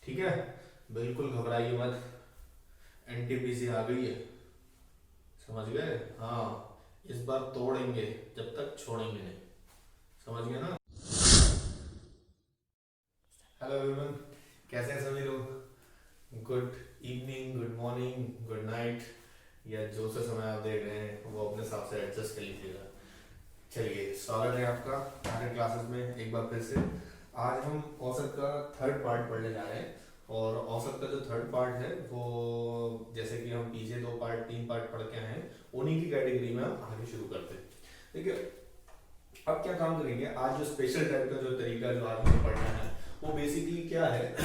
ठीक है, बिल्कुल घबराइए मत। एनटीपीसी आ गई है, समझ गए? हाँ, इस बार तोड़ेंगे, जब तक छोड़ेंगे नहीं। समझ गए ना? हेलो एवरीवन, कैसे हैं सभी लोग? Good evening, good morning, good night, या जो सा समय आप देख रहे हैं वो अपने हिसाब से एडजस्ट कर लीजिएगा। चलिए, स्वागत है आपका हमारे क्लासेस में एक बार फिर से। आज हम औसत का थर्ड पार्ट पढ़ने जा रहे हैं। और औसत का जो थर्ड पार्ट है वो, जैसे कि हम पीछे दो पार्ट तीन पार्ट पढ़ के आए हैं, उन्हीं की कैटेगरी में हम आगे शुरू करते हैं। ठीक है, अब क्या काम करेंगे, आज जो स्पेशल टाइप का जो तरीका जो आज हमें पढ़ना है वो बेसिकली क्या है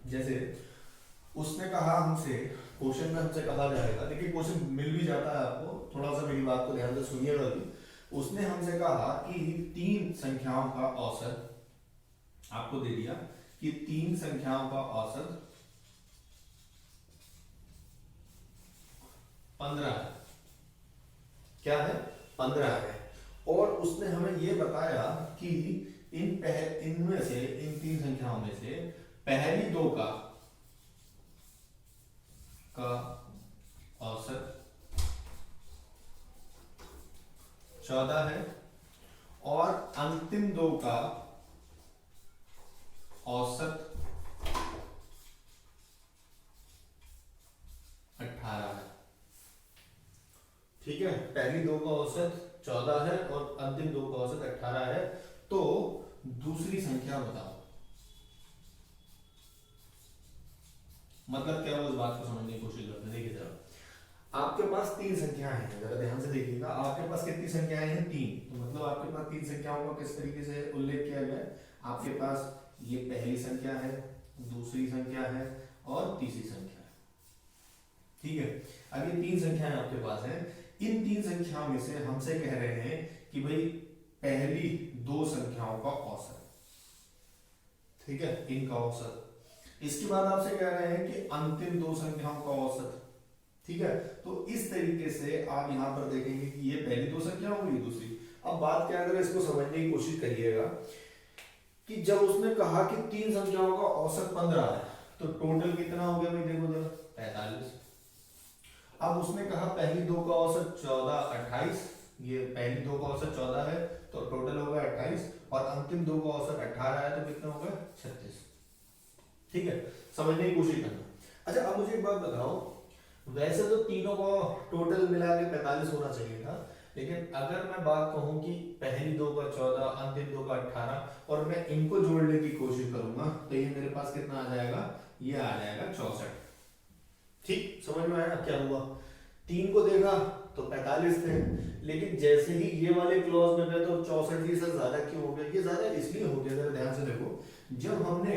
जैसे उसने कहा हमसे, क्वेश्चन में हमसे कहा जाएगा, देखिए क्वेश्चन मिल भी जाता है आपको, थोड़ा सा मेरी बात को ध्यान से सुनिएगा भी। उसने हमसे कहा कि तीन संख्याओं का औसत आपको दे दिया, कि तीन संख्याओं का औसत 15 है। क्या है? 15 है। और उसने हमें ये बताया कि इनमें से, इन तीन संख्याओं में से पहली दो का औसत 14 है और अंतिम दो का औसत 18 है। ठीक है, पहली दो का औसत 14 है और अंतिम दो का औसत 18 है। तो दूसरी संख्या बताओ। मतलब क्या, उस बात को समझने की कोशिश करते हैं। देखिए जरा, आपके पास तीन संख्याएं हैं, जरा ध्यान से देखिएगा। आपके पास कितनी संख्याएं हैं? तीन। तो मतलब आपके पास तीन संख्याओं का किस तरीके से उल्लेख किया गया है? आपके पास ये पहली संख्या है, दूसरी संख्या है और तीसरी संख्या है। ठीक है, अब ये तीन संख्याएं आपके पास हैं। इन तीन संख्याओं में से हमसे कह रहे हैं कि भाई पहली दो संख्याओं का औसत। ठीक है, इनका औसत। इसके बाद आपसे कह रहे हैं कि अंतिम दो संख्याओं का औसत। ठीक है, तो इस तरीके से आप यहां पर देखेंगे कि ये पहली दो संख्या हो गई, दूसरी। अब बात क्या, अगर इसको समझने की कोशिश करिएगा कि जब उसने कहा कि तीन संख्याओं का औसत 15 है, तो टोटल कितना हो गया भाई? देखो जरा, 45। अब उसने कहा पहली दो का औसत 14, 28। ये पहली दो का औसत 14 है तो टोटल होगा 28, और अंतिम दो का औसत 18 है तो कितना होगा? 36। ठीक है, समझने की कोशिश करना। अच्छा, अब मुझे एक बात बताओ, वैसे तो तीनों को टोटल मिला के 45 होना चाहिए था, लेकिन अगर मैं बात कहूं कि पहली दो का 14, अंतिम दो का 18 और मैं इनको जोड़ने की कोशिश करूंगा तो ये मेरे पास कितना आ जाएगा? ये आ जाएगा 64। ठीक, समझ में आया क्या हुआ? तीन को देखा तो 45 थे, लेकिन जैसे ही ये वाले क्लॉज में गए तो 64 जी से ज्यादा क्यों हो गया? ये ज्यादा इसलिए हो गया, जरा ध्यान से देखो, जब हमने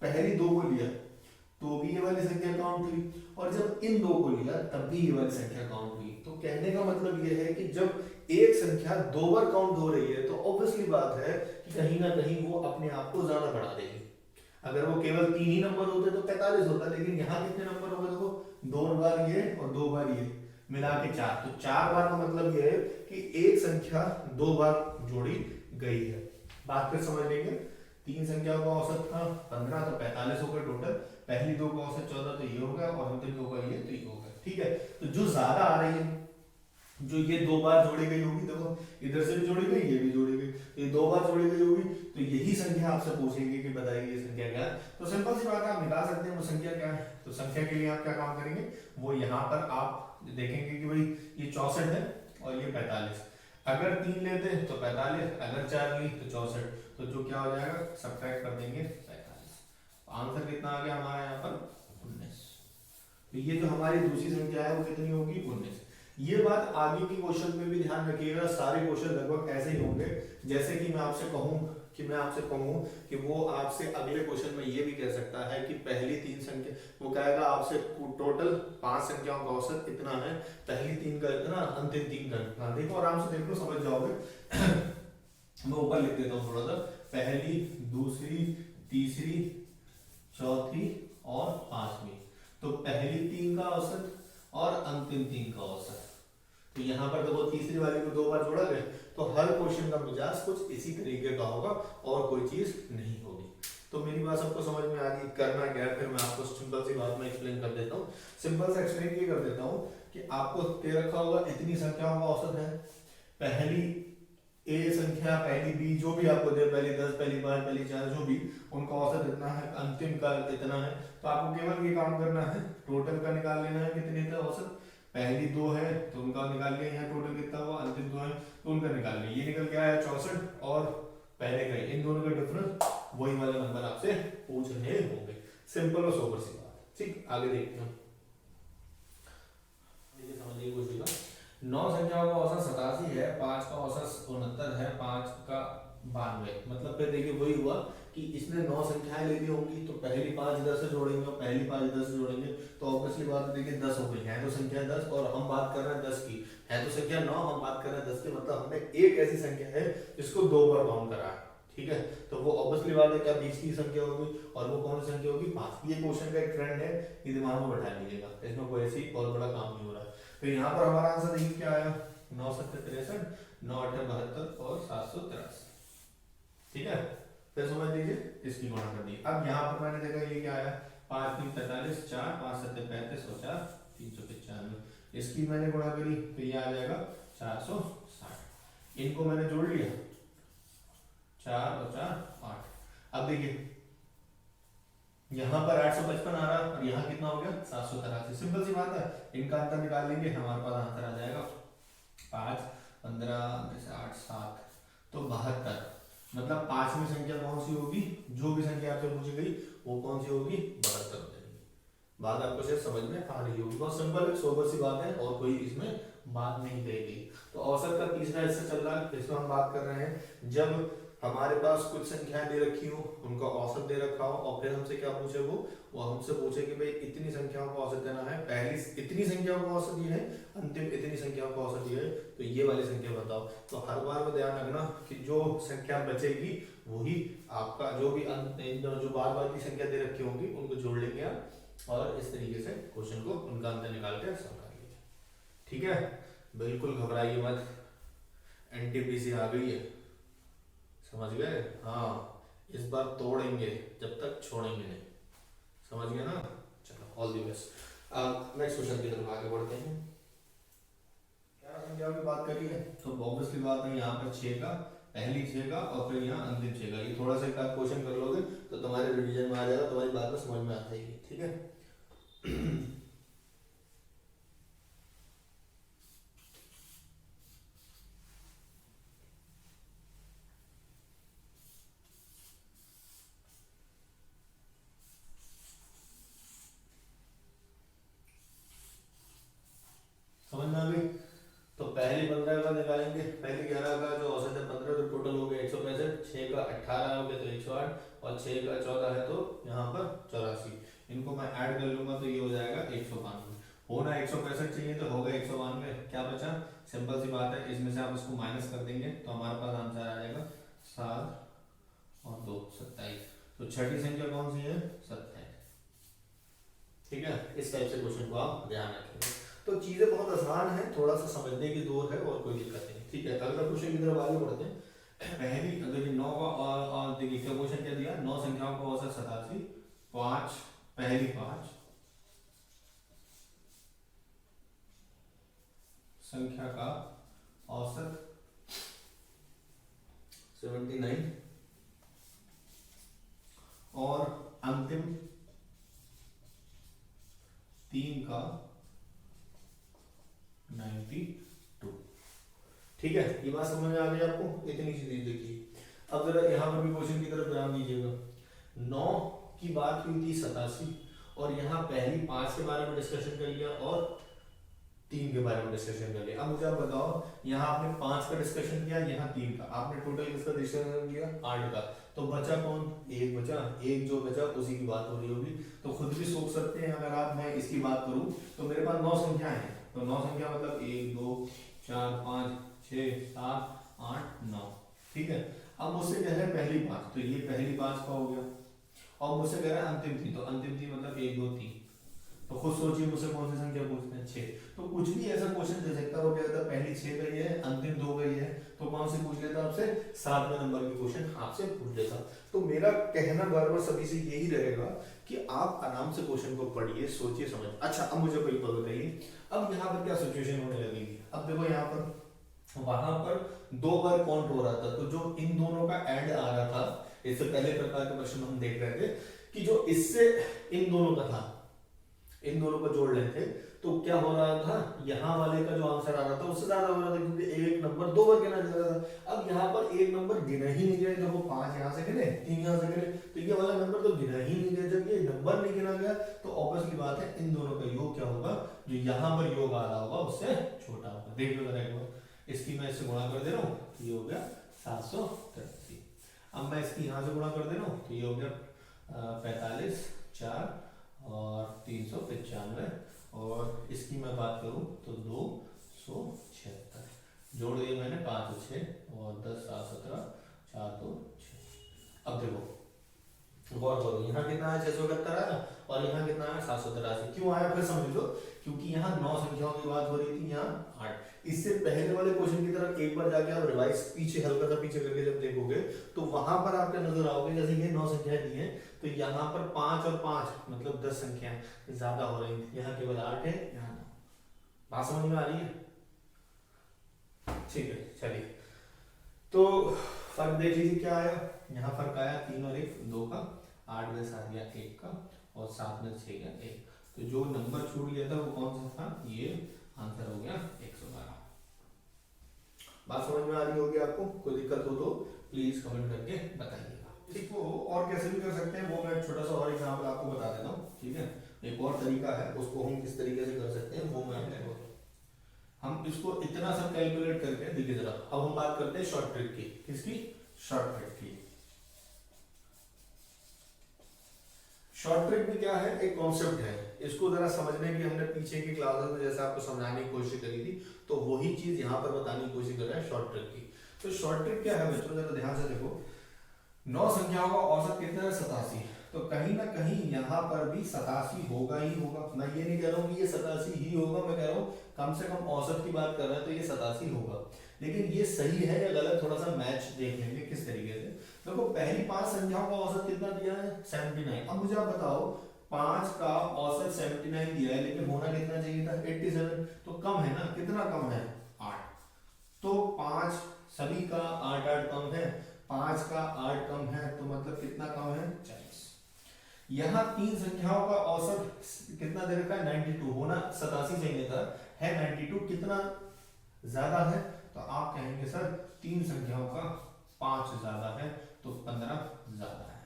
पहली दो को लिया तो भी ये वाली संख्या काउंट हुई, और जब इन दो को लिया तब भी ये वाली संख्या काउंट हुई। तो कहने का मतलब ये है कि जब एक संख्या दो बार काउंट हो रही है तो ऑब्वियसली बात है कि कहीं ना कहीं वो अपने आप को ज्यादा बढ़ा देगी। अगर वो केवल तीन ही नंबर होते तो 45 होता, लेकिन यहाँ कितने नंबर हो गए? देखो, दो बार ये और दो बार ये, मिला के चार। तो चार बार का मतलब ये है कि एक संख्या दो बार जोड़ी गई है। बात फिर समझ लेंगे। तीन संख्याओं का औसत था 15, तो 45 हो गए टोटल। पहली दो का औसत 14 तो ये हो गया, और अंतिम दो का ये तो ये हो गया। ठीक है, तो जो ज्यादा आ रही है, जो ये दो बार जोड़ी गई होगी, देखो इधर से भी जोड़ी गई, ये भी जोड़ी गई, तो ये दो बार जोड़ी गई होगी, तो यही संख्या आपसे पूछेंगे कि बताइए ये संख्या क्या है। तो सिंपल सी बात है, आप निकाल सकते हैं वो संख्या क्या है। तो संख्या के लिए आप क्या काम करेंगे, वो यहाँ पर आप देखेंगे कि भाई ये 64 है और ये 45। अगर तीन लेते तो 45, अगर चार ली तो 64, तो जो क्या हो जाएगा, सब्ट्रैक्ट कर देंगे 45। आंसर कितना आ गया हमारा यहाँ पर? 19। तो ये जो हमारी दूसरी संख्या है वो कितनी होगी? 19। ये बात आगे की क्वेश्चन में भी ध्यान रखिएगा, सारे क्वेश्चन लगभग ऐसे ही होंगे। जैसे कि मैं आपसे कहूं कि वो आपसे अगले क्वेश्चन में ये भी कह सकता है कि पहली तीन संख्या, वो कहेगा आपसे टोटल 5 संख्याओं का औसत इतना है, पहली तीन का इतना, अंतिम तीन का इतना। देखो आराम से देख लो, समझ जाओगे। मैं ऊपर लिख देता हूँ थोड़ा सा, पहली, दूसरी, तीसरी, चौथी और पांचवी। तो पहली तीन का औसत और अंतिम तीन का औसत। तो यहाँ पर देखो तीसरी वाली को दो बार जोड़ा गया, तो हर क्वेश्चन का मिजाज कुछ इसी तरीके का होगा और कोई चीज नहीं होगी। तो मेरी बात सबको समझ में आ गई, करना क्या है फिर मैं आपको सिंपल सी बात में एक्सप्लेन कर देता हूँ। सिंपल सा एक्सप्लेन ये कर देता हूँ कि आपको दे रखा होगा इतनी संख्याओं का औसत है, पहली ए संख्या, पहली बी, जो भी आपको दे, पहली 10, पहली 5, पहली 4, जो भी, उनका औसत इतना है, अंतिम का इतना है। तो आपको केवल ये काम करना है, टोटल का निकाल लेना है कितने था औसत। पहली 2 है तो उनका निकाल लिया, यहाँ टोटल कितना हुआ, अंतिम 2 है तो उनका निकाल लिया, ये निकल के आया 64 और पहले का, इन दोनों का डिफरेंस वही वाला नंबर आपसे पूछ रहे होंगे। सिंपल और सोबर सी बात। ठीक, आगे देखते हैं, देखिए समझिए कोशिश का। 9 संख्याओं का औसत 87 है, 5 का औसत 69 है, 5 का 92। मतलब फिर देखिए वही हुआ कि इसने 9 संख्याएं लेनी होंगी, तो पहली 5 इधर से जोड़ेंगे और पहली 5 इधर से जोड़ेंगे, तो ऑब्वियसली बात है, देखिए 10 हो गई है तो संख्या 10, और हम बात कर रहे हैं 10 की, है तो संख्या 9, हम बात कर रहे हैं 10 की, मतलब हमने एक ऐसी संख्या है जिसको 2 बार काउंट करा है। ठीक है, तो वो ऑब्वियसली बात है क्या 20 की संख्या होगी, और वो कौन सी संख्या होगी, 5। ये क्वेश्चन का एक ट्रेंड है, ये दिमाग में बैठा लीजिएगा, इसमें कोई ऐसी बहुत बड़ा काम नहीं हो रहा है। तो यहाँ पर हमारा आंसर देखिए क्या आया, 9 7 63, 9 8 72 और 783। ठीक है, फिर समझ लीजिए इसकी गुणा कर दी। अब यहाँ पर मैंने देखा ये क्या आया, 5 3 45, 4 5 7 35 और 4 395, इसकी मैंने गुणा करी तो ये आ जाएगा 460। इनको मैंने जोड़ लिया, 4 और 4 8। अब देखिए यहाँ पर 855 आ रहा है और यहाँ कितना हो गया 783। सिंपल सी बात है, इनका अंतर निकाल लेंगे, हमारे पास आंसर आ जाएगा 5 15 8 7 तो 72। मतलब 5वीं संख्या कौन सी होगी, जो भी संख्या आपसे पूछी गई वो कौन सी होगी, 72 हो जाएगी। बात आपको शायद समझ में आ रही होगी, बहुत सिंपल है, सोबर सी बात है और कोई इसमें बात नहीं कही गई। तो औसत का तीसरा हिस्सा चल रहा है, इसमें हम बात कर रहे हैं जब हमारे पास कुछ संख्याएं दे रखी हो, उनका औसत दे रखा हो, और फिर हमसे क्या पूछे, वो हमसे पूछे कि भाई इतनी संख्याओं का औसत देना है, पहली इतनी संख्याओं का औसत दिया है, अंतिम इतनी संख्याओं का औसत दिया है, तो ये वाली संख्या बताओ। तो हर बार में ध्यान रखना कि जो संख्या बचेगी वही आपका, जो भी जो बार बार की संख्या दे रखी होंगी उनको जोड़ लेंगे आप, और इस तरीके से क्वेश्चन को उनका अंतर निकाल के सॉल्व कर लीजिए। ठीक है, बिल्कुल घबराइए मत, एनटीपीसी आ गई है, समझ गए। हाँ, इस बार तोड़ेंगे जब तक छोड़ेंगे नहीं, समझ गए ना। चलो all the best. Next question की तरफ आगे बढ़ते हैं। क्या संख्या की बात करी है, तो ऑब्वियसली बात है यहाँ पर 6 का, पहली 6 का और फिर यहाँ अंतिम 6 का, ये थोड़ा सा एक क्वेश्चन कर लोगे तो तुम्हारे रिवीजन में आ जाएगा, तुम्हारी बात में समझ में आ जाएगी। ठीक है समझ में आ गई। तो पहली 15 का निकालेंगे, पहली 11 का जो औसत है 15, तो टोटल हो गया 165, 6 का 18 हो गया तो 108, और 6 का 14 है तो यहाँ पर 84। इनको मैं ऐड कर लूंगा तो ये हो जाएगा 192। होना 165 चाहिए तो होगा 192। क्या बचा, सिंपल सी बात है, इसमें से आप इसको माइनस कर देंगे तो हमारे पास आंसर आ जाएगा 7 और 2 27। तो छठी संख्या कौन सी है, 27। ठीक है, इस टाइप से क्वेश्चन को आप ध्यान रखेंगे। तो चीजें बहुत आसान है, थोड़ा सा समझने की दौर है और कोई दिक्कत नहीं। ठीक है, अगला क्वेश्चन की तरफ आगे बढ़ते हैं। पहली अगर 9 का देखिए क्या क्वेश्चन क्या दिया, 9 संख्याओं का औसत 87, 5 पहली 5 संख्या का औसत 79 और अंतिम 3 का 92। ठीक है, ये बात समझ में आ गई आपको, इतनी सी चीज देखिए। अब जरा यहाँ पर भी क्वेश्चन की तरफ ध्यान दीजिएगा। 9 की बात हुई थी 87, और यहाँ पहली 5 के बारे में डिस्कशन कर लिया और 3 के बारे में डिस्कशन कर लिया। अब मुझे आप बताओ, यहाँ आपने 5 का डिस्कशन किया, यहाँ 3 का, आपने टोटल किसका डिस्कशन किया, 8 का, तो बचा कौन, एक बचा, एक जो बचा उसी की बात हो रही होगी। तो खुद भी सोच सकते हैं, अगर आप मैं इसकी बात करूं तो मेरे पास 9 संख्याएं हैं, तो 9 संख्या मतलब 1 2 4 5 6 7 8 9। ठीक है, अब मुझसे कह रहे हैं पहली 5, तो ये पहली 5 का हो गया, और मुझसे कह रहा है अंतिम 3, तो अंतिम 3 मतलब 1 2 3। तो खुद सोचिए मुझसे कौन सी संख्या पूछते हैं, 6। तो कुछ भी ऐसा क्वेश्चन दे सकता है, वो कहता है पहली 6 का ये है, अंतिम 2 का ये है, तो कौन से पूछ लेता आपसे, 7वें नंबर के क्वेश्चन आपसे पूछ लेता। तो मेरा कहना बार बार सभी से यही रहेगा कि आप आराम से क्वेश्चन को पढ़िए, सोचिए, समझ। अच्छा अब मुझे कोई बात बताइए, अब यहाँ पर क्या सिचुएशन होने लगेगी। अब देखो यहाँ पर, वहां पर 2 बार काउंट हो रहा था, तो जो इन दोनों का एड आ रहा था, इससे पहले प्रकार के प्रश्न हम देख रहे थे कि जो इससे इन दोनों का था, इन दोनों को जोड़ रहे थे, तो क्या हो रहा था, यहाँ वाले का जो आंसर आ रहा था उससे ज्यादा हो रहा था, क्योंकि एक नंबर 2 बार गिना जा रहा था। अब यहाँ पर एक नंबर गिना ही नहीं गया, जब वो 5 यहाँ से गिने, 3 यहाँ से गिने, तो ये वाला नंबर तो गिना ही नहीं गया। जब ये नंबर नहीं गिना गया तो ऑब्वियसली बात है इन दोनों का योग क्या होगा, जो यहाँ पर योग आ रहा होगा उससे छोटा होगा। देख लो जरा एक बार, इसकी मैं इससे गुणा कर दे रहा हूँ, ये हो गया 783। अब मैं इसकी यहाँ से गुणा कर दे रहा हूँ, तो ये हो गया 45, 4 और 395, और इसकी मैं बात करूँ तो 276। जोड़ दिए मैंने 5 और 6 और 10 7 17 4 2 6। अब देखो गौर करो, यहाँ कितना है 671 आया और यहाँ कितना है 783। क्यों आया फिर समझ लो, क्योंकि यहाँ 9 संख्याओं की बात हो रही थी, यहाँ 8। इससे पहले वाले क्वेश्चन की तरफ एक बार जाके आप रिवाइज पीछे हल्का सा पीछे करके जब देखोगे तो वहां पर आपको नजर आओगे, जैसे ये 9 संख्याएं दी हैं, तो यहाँ पर 5 और 5 मतलब 10 संख्याएं ज्यादा हो रही थी, यहाँ केवल 8 है, यहाँ 9। बात समझ में आ रही है? ठीक है, चलिए तो फर्क देख लीजिए क्या आया। यहाँ फर्क आया 3 और 1 2 का, 8 में 7 गया 1 का, और 7 में 6 गया 1। तो जो नंबर छूट गया था वो कौन सा था, ये आंसर हो गया 112। बात समझ में आ रही होगी आपको? कोई दिक्कत हो तो प्लीज कमेंट करके बताइएगा। इसको और कैसे भी कर सकते हैं वो मैं छोटा सा और एग्जांपल आपको बता देता हूँ, ठीक है। एक और तरीका है, उसको हम किस तरीके से कर सकते हैं वो मैं आपको, हम इसको इतना सब कैलकुलेट करके देखिए जरा। अब हम बात करते हैं शॉर्ट ट्रिक की। किसकी? शॉर्ट ट्रिक की। शॉर्ट ट्रिक में क्या है, एक कॉन्सेप्ट है, इसको जरा समझने की हमने पीछे की क्लासेस में जैसे आपको समझाने की कोशिश करी थी, तो वही चीज यहाँ पर बताने की कोशिश कर रहे हैं शॉर्ट ट्रिक की। तो शॉर्ट ट्रिक क्या है बच्चों, जरा ध्यान से देखो। 9 संख्याओं का औसत कितना है, 87। तो कहीं ना कहीं यहाँ पर भी 87 होगा ही होगा। मैं ये नहीं कह रहा हूँ कि ये 87 ही होगा, मैं कह रहा हूँ कम से कम औसत की बात कर रहे हैं तो ये 87 होगा। लेकिन ये सही है या गलत, थोड़ा सा मैच देख लेंगे किस तरीके से। देखो पहली 5 संख्याओं का औसत कितना दिया है, 79। अब मुझे आप बताओ 5 का औसत 79 दिया है, लेकिन होना कितना चाहिए था, 87। तो कम है ना, कितना कम है, 8। तो 5 सभी का 8 कम है, 5 का 8 कम है, तो मतलब कितना कम है, 40। यहाँ 3 संख्याओं का औसत कितना दे रखा है, 92। होना 87 चाहिए था, है 92। कितना ज्यादा है, तो आप कहेंगे सर 3 संख्याओं का 5 ज्यादा है, तो 15 ज्यादा है।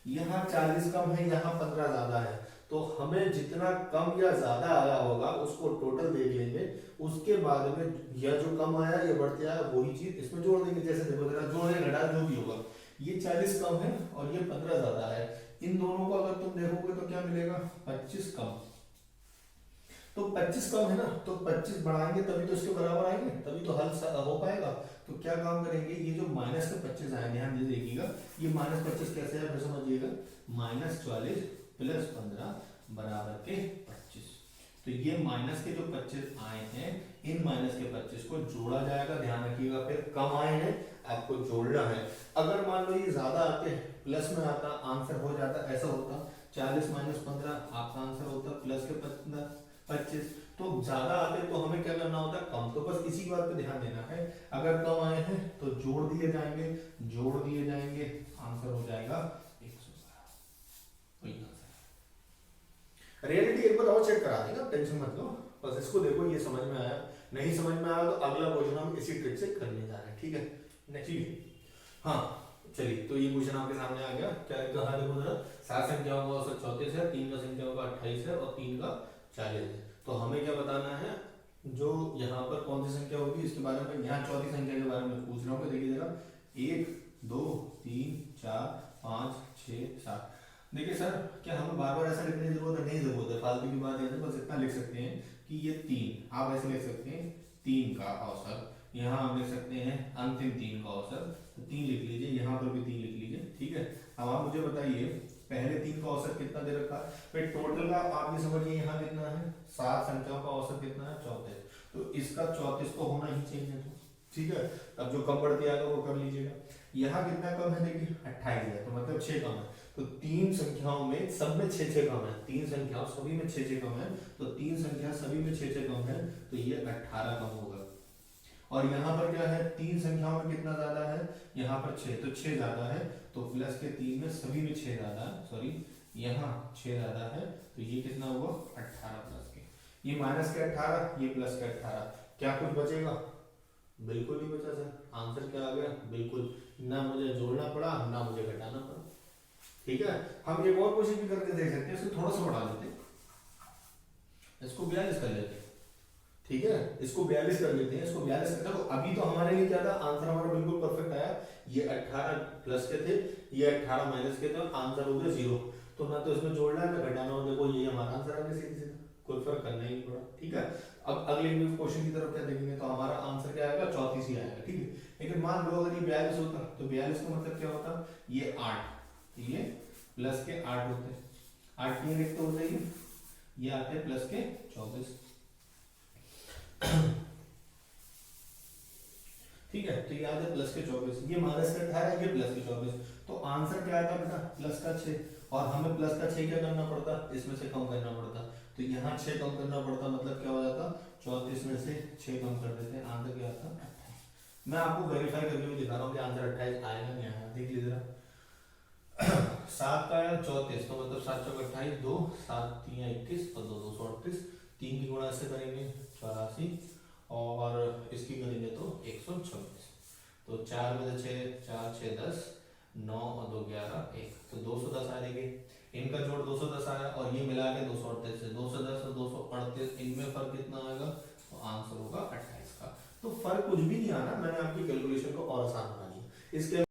यहाँ 40 कम है, यहाँ 15 ज्यादा है, तो हमें जितना कम या ज्यादा आया होगा उसको टोटल देख लेंगे, उसके बाद में या जो कम आया या बढ़ते आया वही चीज इसमें जोड़ देंगे। जैसे देखो जरा, जोड़े घटा जो भी होगा, ये 40 कम है और ये 15 ज्यादा है। इन दोनों को अगर तुम देखोगे तो क्या मिलेगा, 25 कम। तो 25 कम है ना, तो 25 बढ़ाएंगे तभी तो इसके बराबर आएंगे, तभी तो हल हो पाएगा। तो क्या काम करेंगे, ये जो माइनस के 25 आए, ध्यान दे देखिएगा, ये -25 कैसे है फिर समझिएगा, -40 + 15 बराबर के 25। तो ये माइनस के जो 25 आए हैं, इन माइनस के 25 को जोड़ा जाएगा, ध्यान रखिएगा। फिर कम आए हैं, आपको जोड़ना है। अगर मान लो ये ज्यादा आते प्लस में आता, आंसर हो जाता, ऐसा होता 40 - 15 आपका आंसर होता प्लस के 25। तो ज्यादा आते तो हमें क्या करना होता है, कम। तो बस इसी बात पे ध्यान देना है, अगर कम आए हैं तो जोड़ दिए जाएंगे, जोड़ दिए जाएंगे, आंसर हो जाएगा 112। वही आंसर। रियलिटी एक बार और चेक करा देगा, टेंशन मत लो। बस इसको देखो, ये समझ में आया, नहीं समझ में आया तो अगला क्वेश्चन हम इसी ट्रिक से करने जा रहे हैं, ठीक है। नेक्स्ट, हाँ चलिए, तो ये क्वेश्चन आपके सामने आ गया। क्या कहा देखो जरा, 7 संख्याओं का औसत 34 है, 3 का संख्याओं का 28 है और 3 का 40 है। तो हमें क्या बताना है, जो यहाँ पर कौन सी संख्या होगी इसके बारे में, यहाँ चौथी संख्या के बारे में पूछ रहा हूँ। देखिए जरा, 1 2 3 4 5 6 7। देखिए सर, क्या हमें बार बार ऐसा लिखने की जरूरत है, नहीं जरूरत है, फालतू की बात है। बस इतना लिख सकते हैं कि ये 3, आप ऐसे लिख सकते हैं 3 का औसत, यहाँ हम लिख सकते हैं अंतिम 3 का औसत, तो 3 लिख लीजिए, यहाँ पर भी 3 लिख लीजिए, ठीक है। अब आप मुझे बताइए पहले 3 का औसत कितना दे रखा है, फिर टोटल का आप ये समझिए यहाँ कितना है, 7 संख्याओं का औसत कितना है 34, तो इसका 34 तो होना ही चाहिए। तो ठीक है, अब जो कम बढ़ती आएगा वो कर लीजिएगा। यहाँ कितना कम है देखिए 28 है, तो मतलब 6 कम है, तो 3 संख्याओं में सब में 6 कम है, 3 संख्याओं सभी में 6 कम है, तो 3 संख्या सभी में 6 कम है, तो ये 18 कम होगा। और यहाँ पर क्या है, 3 संख्याओं में कितना ज्यादा है, यहाँ पर 6, तो 6 ज्यादा है, तो प्लस के 3 में सभी में 6 ज्यादा है, सॉरी यहाँ 6 ज्यादा है, तो ये कितना हुआ 18 प्लस के, ये माइनस के 18, ये प्लस के 18, क्या कुछ बचेगा, बिल्कुल नहीं बचा सर। आंसर क्या आ गया, बिल्कुल, ना मुझे जोड़ना पड़ा ना मुझे घटाना पड़ा। ठीक है, हम एक और कोशिश भी करके देख सकते हैं, इसको थोड़ा सा बढ़ा लेते हैं, इसको 42 कर लेते हैं। ठीक है, इसको 42 कर लेते हैं, इसको 42 कर, देखो अभी तो हमारे लिए क्या था, आंसर हमारा बिल्कुल परफेक्ट आया, ये 18 प्लस के थे, ये 18 माइनस के थे, और आंसर हो गया 0, तो ना तो इसमें जोड़ना है ना घटाना हो, देखो ये हमारा आंसर आ गया सीधे सीधे, कोई फर्क करना ही नहीं पड़ा। ठीक है, अब अगले क्वेश्चन की तरफ क्या देखेंगे, तो हमारा आंसर क्या आएगा 34 ही आएगा। ठीक है, लेकिन मान लो अगर ये 42 होता, तो 42 का मतलब क्या होता, ये 8, ये प्लस के 8 होते, 8 तीन एक तो हो जाएगी, ये आते प्लस के 24। ठीक है, तो ये आता है प्लस के 24, ये माइनस का 18, ये प्लस के 24, तो आंसर क्या आता बेटा प्लस का 6, और हमें प्लस का 6 क्या करना पड़ता, इसमें से कम करना पड़ता, तो यहाँ 6 कम करना पड़ता, मतलब क्या हो जाता 34 में से 6 कम कर देते हैं, आंसर क्या आता 28। मैं आपको वेरीफाई करके भी दिखा रहा हूँ कि आंसर 28 आएगा नहीं आएगा, देख लीजिए जरा। 7 का आया 34, तो मतलब 7 चौक 28, 2 7 3 21 और 2 238, 3 की गुणा से करेंगे 84, और इसकी करेंगे तो 126, तो 4 में से 6 4 6 10, 9 और 2 11 1, तो 210 आ जाएगी, इनका जोड़ 210 आया, और ये मिला के 238 से 210 और 238, इनमें फर्क कितना आएगा, तो आंसर होगा 28 का। तो फर्क कुछ भी नहीं आना, मैंने आपकी कैलकुलेशन को और आसान बना दिया। इसके